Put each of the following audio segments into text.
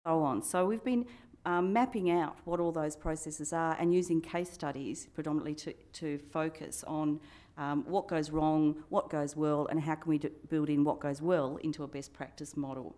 so on. So we've been mapping out what all those processes are and using case studies predominantly to focus on what goes wrong, what goes well, and how can we build in what goes well into a best practice model.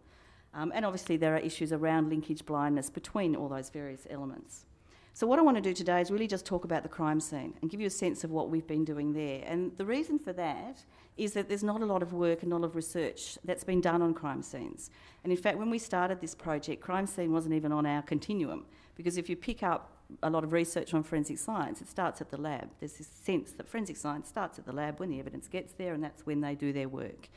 And obviously there are issues around linkage blindness between all those various elements. So what I want to do today is really just talk about the crime scene and give you a sense of what we've been doing there. And the reason for that is that there's not a lot of work and not a lot of research that's been done on crime scenes. And in fact, when we started this project, crime scene wasn't even on our continuum, because if you pick up a lot of research on forensic science, it starts at the lab. There's this sense that forensic science starts at the lab when the evidence gets there, and that's when they do their work.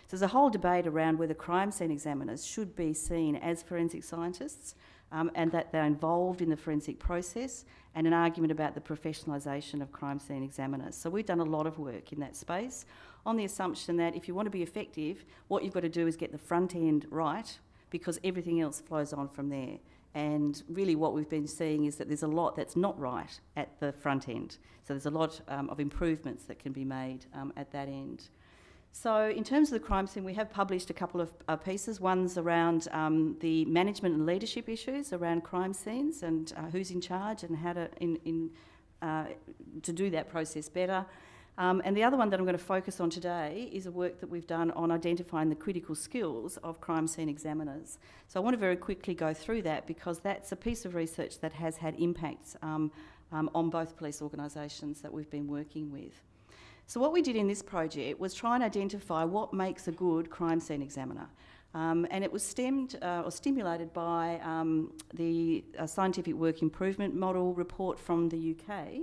So there's a whole debate around whether crime scene examiners should be seen as forensic scientists, and that they're involved in the forensic process, and an argument about the professionalisation of crime scene examiners. So we've done a lot of work in that space on the assumption that if you want to be effective, what you've got to do is get the front end right, because everything else flows on from there. And really what we've been seeing is that there's a lot that's not right at the front end. So there's a lot of improvements that can be made at that end. So in terms of the crime scene, we have published a couple of pieces. One's around the management and leadership issues around crime scenes and who's in charge and how to do that process better. And the other one that I'm going to focus on today is a work that we've done on identifying the critical skills of crime scene examiners. So I want to very quickly go through that, because that's a piece of research that has had impacts on both police organisations that we've been working with. So what we did in this project was try and identify what makes a good crime scene examiner. And it was stimulated by the Scientific Work Improvement Model report from the UK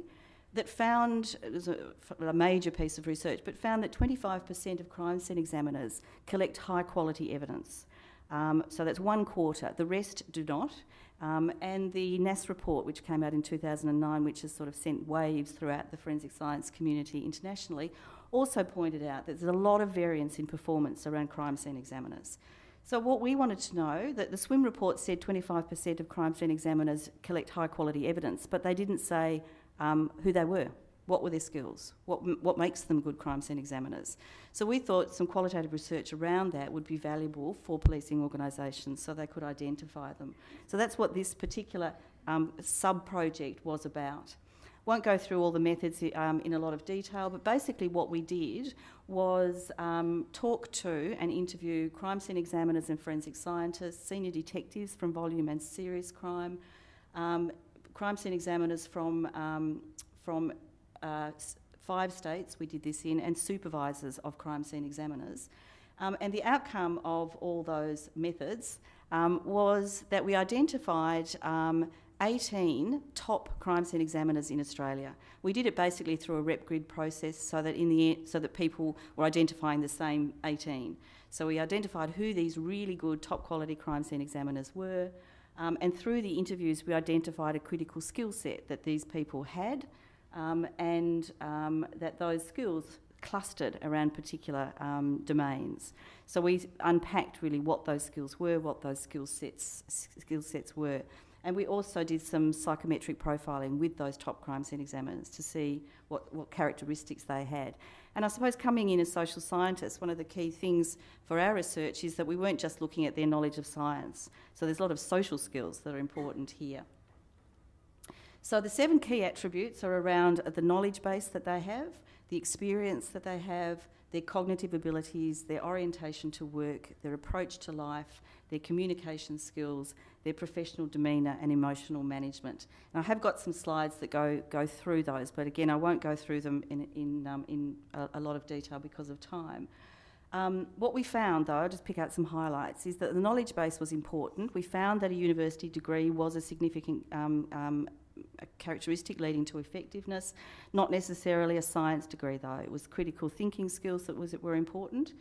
that found, it was a major piece of research, but found that 25% of crime scene examiners collect high quality evidence. So that's 1/4, the rest do not. And the NAS report, which came out in 2009, which has sort of sent waves throughout the forensic science community internationally, also pointed out that there's a lot of variance in performance around crime scene examiners. So what we wanted to know, that the SWIM report said 25% of crime scene examiners collect high quality evidence, but they didn't say who they were. What were their skills? What makes them good crime scene examiners? So we thought some qualitative research around that would be valuable for policing organisations so they could identify them. So that's what this particular sub-project was about. Won't go through all the methods in a lot of detail, but basically what we did was talk to and interview crime scene examiners and forensic scientists, senior detectives from volume and serious crime, crime scene examiners from 5 states we did this in, and supervisors of crime scene examiners. And the outcome of all those methods was that we identified 18 top crime scene examiners in Australia. We did it basically through a rep grid process so that in the end, so that people were identifying the same 18. So we identified who these really good top quality crime scene examiners were, and through the interviews we identified a critical skill set that these people had, and that those skills clustered around particular domains. So we unpacked really what those skills were, what those skill sets were. And we also did some psychometric profiling with those top crime scene examiners to see what characteristics they had. And I suppose coming in as social scientists, one of the key things for our research is that we weren't just looking at their knowledge of science. So there's a lot of social skills that are important here. So the 7 key attributes are around the knowledge base that they have, the experience that they have, their cognitive abilities, their orientation to work, their approach to life, their communication skills, their professional demeanour and emotional management. And I have got some slides that go through those, but again, I won't go through them in a lot of detail because of time. What we found, though, I'll just pick out some highlights, is that the knowledge base was important. We found that a university degree was a significant a characteristic leading to effectiveness, not necessarily a science degree though. It was critical thinking skills that were important,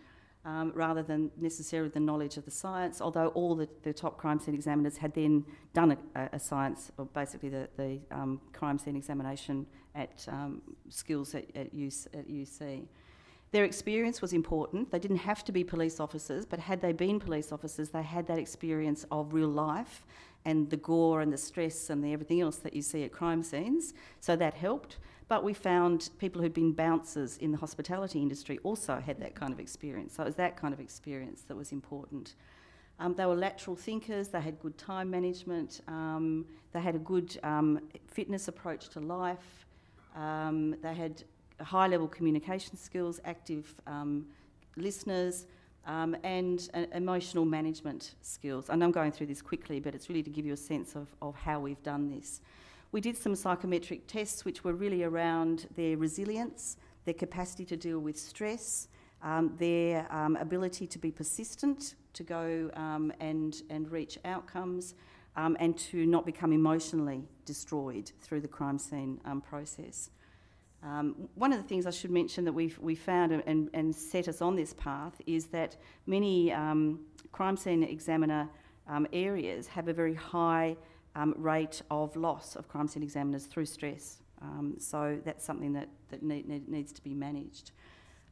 rather than necessarily the knowledge of the science, although all the top crime scene examiners had then done a science, or basically the crime scene examination at skills at UC. Their experience was important. They didn't have to be police officers, but had they been police officers, they had that experience of real life and the gore and the stress and everything else that you see at crime scenes, so that helped. But we found people who'd been bouncers in the hospitality industry also had that kind of experience, so it was that kind of experience that was important. They were lateral thinkers, they had good time management, they had a good fitness approach to life, they had high-level communication skills, active listeners, and emotional management skills. And I'm going through this quickly, but it's really to give you a sense of how we've done this. We did some psychometric tests which were really around their resilience, their capacity to deal with stress, their ability to be persistent, to go and reach outcomes, and to not become emotionally destroyed through the crime scene process. One of the things I should mention that we found and set us on this path is that many crime scene examiner areas have a very high rate of loss of crime scene examiners through stress. So that's something that needs to be managed.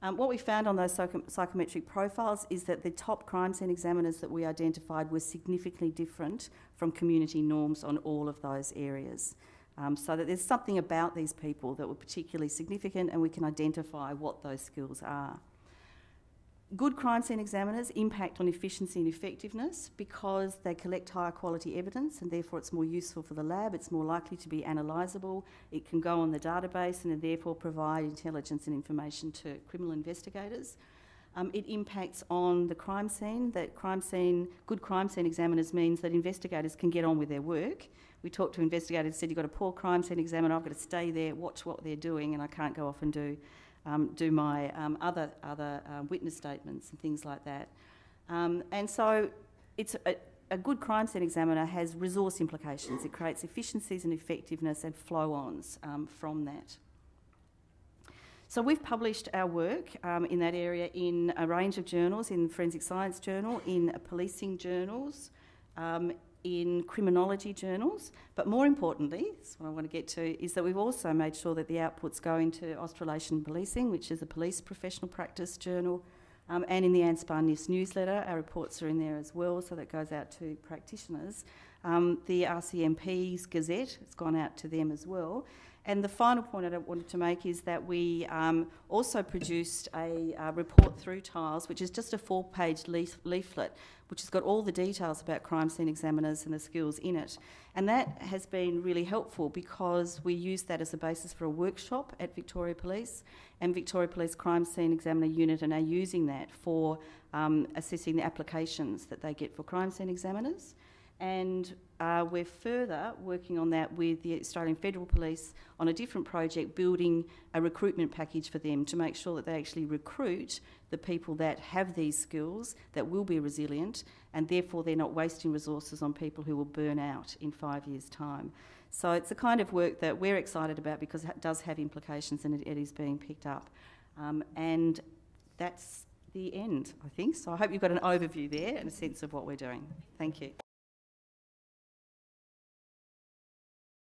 What we found on those psychometric profiles is that the top crime scene examiners that we identified were significantly different from community norms on all of those areas. So that there's something about these people that were particularly significant, and we can identify what those skills are. Good crime scene examiners impact on efficiency and effectiveness because they collect higher quality evidence, and therefore it's more useful for the lab, it's more likely to be analysable, it can go on the database and therefore provide intelligence and information to criminal investigators. It impacts on the crime scene, good crime scene examiners means that investigators can get on with their work. We talked to investigators, said you've got a poor crime scene examiner, I've got to stay there, watch what they're doing, and I can't go off and do my other witness statements and things like that. And so it's a good crime scene examiner has resource implications. It creates efficiencies and effectiveness and flow-ons from that. So we've published our work in that area in a range of journals, in Forensic Science Journal, in policing journals, in criminology journals, but more importantly, that's what I want to get to, is that we've also made sure that the outputs go into Australasian Policing, which is a police professional practice journal, and in the Anspar newsletter. Our reports are in there as well, so that goes out to practitioners. The RCMP's Gazette, it's gone out to them as well. And the final point I wanted to make is that we also produced a report through TILES, which is just a 4-page leaflet, which has got all the details about crime scene examiners and the skills in it. And that has been really helpful because we used that as a basis for a workshop at Victoria Police, and Victoria Police Crime Scene Examiner Unit are now using that for assessing the applications that they get for crime scene examiners. And we're further working on that with the Australian Federal Police on a different project, building a recruitment package for them to make sure that they actually recruit the people that have these skills, that will be resilient, and therefore they're not wasting resources on people who will burn out in 5 years' time. So it's the kind of work that we're excited about because it does have implications and it is being picked up. And that's the end, I think. So I hope you've got an overview there and a sense of what we're doing. Thank you.